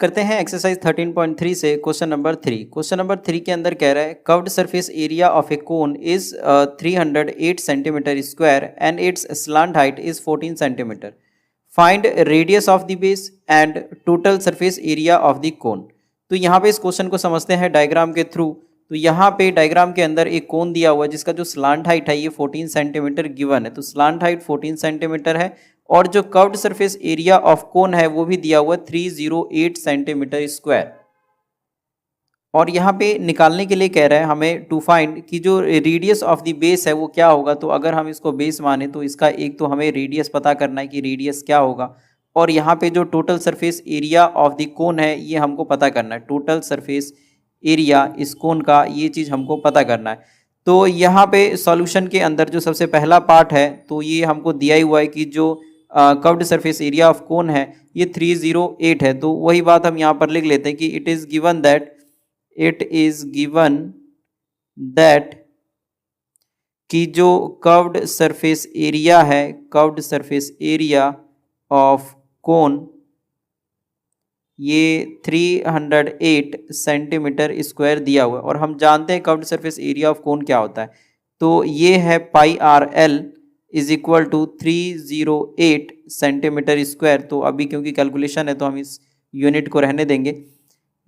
करते हैं एक्सरसाइज 13.3 से क्वेश्चन नंबर 3। क्वेश्चन नंबर 3 के अंदर कह रहा है curved surface area of A cone is 308 centimetre square and it's slant height is 14 centimetre. Find radius of the base and total surface area of the cone. तो यहाँ पे इस question को समझते हैं डायग्राम के थ्रू। तो यहाँ पे डायग्राम के अंदर एक कोन दिया हुआ है जिसका जो स्लांट हाइट है ये 14 सेंटीमीटर गिवन है। तो स्लांट हाइट 14 सेंटीमीटर है और जो कर्व्ड सरफेस एरिया ऑफ कोन है वो भी दिया हुआ है 308 सेंटीमीटर स्क्वायर। और यहाँ पे निकालने के लिए कह रहा है हमें टू फाइंड कि जो रेडियस ऑफ द बेस है वो क्या होगा। तो अगर हम इसको बेस माने तो इसका एक तो हमें रेडियस पता करना है कि रेडियस क्या होगा, और यहाँ पे जो total surface area of the cone है ये हमको पता करना है। टोटल सरफेस एरिया इस कोन का ये चीज़ हमको पता करना है। तो यहाँ पे सॉल्यूशन के अंदर जो सबसे पहला पार्ट है तो ये हमको दिया ही हुआ है कि जो कर्व्ड सरफेस एरिया ऑफ कोन है ये 308 है। तो वही बात हम यहाँ पर लिख लेते हैं कि इट इज़ गिवन दैट कि जो कर्व्ड सरफेस एरिया है, कर्व्ड सरफेस एरिया ऑफ कोन ये 308 सेंटीमीटर स्क्वायर दिया हुआ है। और हम जानते हैं curved surface area of cone क्या होता है। तो ये है pi R L is equal to 308 centimetre square. तो अभी क्योंकि कैलकुलेशन है तो हम इस यूनिट को रहने देंगे।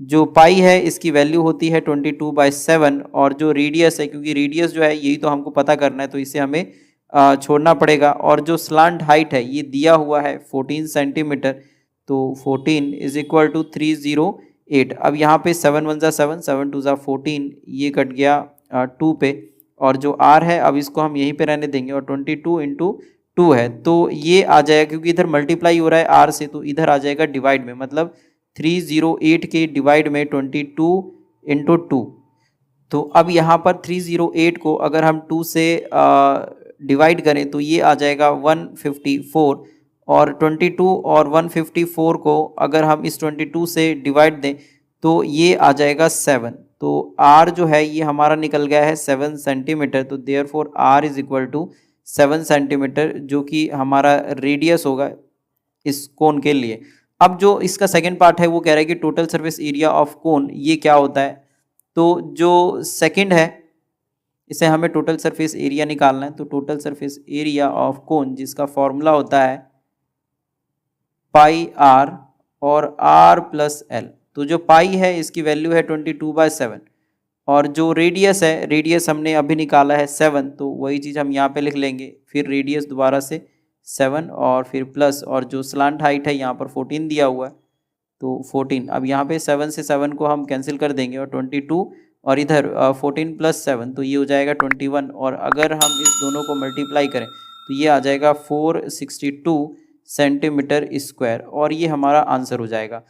जो पाई है इसकी वैल्यू होती है 22/7 और जो रेडियस है, क्योंकि रेडियस जो है यही तो हमको पता करना है तो इसे हमें छोड़ना पड़ेगा। और जो स्लांट हाइट है ये दिया हुआ है 14 सेंटीमीटर। तो 14 इज इक्वल टू 308। अब यहाँ पे 7 1 ज़ा 7, 7 2 ज़ा 14, ये कट गया 2 पे, और जो r है अब इसको हम यहीं पे रहने देंगे और 22 × 2 है तो ये आ जाएगा, क्योंकि इधर मल्टीप्लाई हो रहा है r से तो इधर आ जाएगा डिवाइड में, मतलब 308 के डिवाइड में 22 × 2। तो अब यहाँ पर 308 को अगर हम 2 से डिवाइड करें तो ये आ जाएगा 154, और 22 और 154 को अगर हम इस 22 से डिवाइड दें तो ये आ जाएगा 7। तो r जो है ये हमारा निकल गया है 7 सेंटीमीटर। तो therefore r is equal to 7 centimetre, जो कि हमारा रेडियस होगा इस कोन के लिए। अब जो इसका सेकंड पार्ट है वो कह रहा है कि टोटल सरफेस एरिया ऑफ कोन ये क्या होता है। तो जो सेकंड है इसे हमें टोटल सरफेस एरिया निकालना है। तो टोटल सरफेस एरिया ऑफ कोन जिसका फॉर्मूला होता है पाई आर और r प्लस एल। तो जो पाई है इसकी वैल्यू है 22/7 और जो रेडियस है, रेडियस हमने अभी निकाला है 7, तो वही चीज़ हम यहाँ पे लिख लेंगे। फिर रेडियस दोबारा से 7 और फिर प्लस, और जो स्लांट हाइट है यहाँ पर 14 दिया हुआ है तो 14। अब यहाँ पे 7 से 7 को हम कैंसिल कर देंगे और 22 और इधर 14 + 7 तो ये हो जाएगा 21। और अगर हम इस दोनों को मल्टीप्लाई करें तो ये आ जाएगा 462 सेंटीमीटर स्क्वायर, और ये हमारा आंसर हो जाएगा।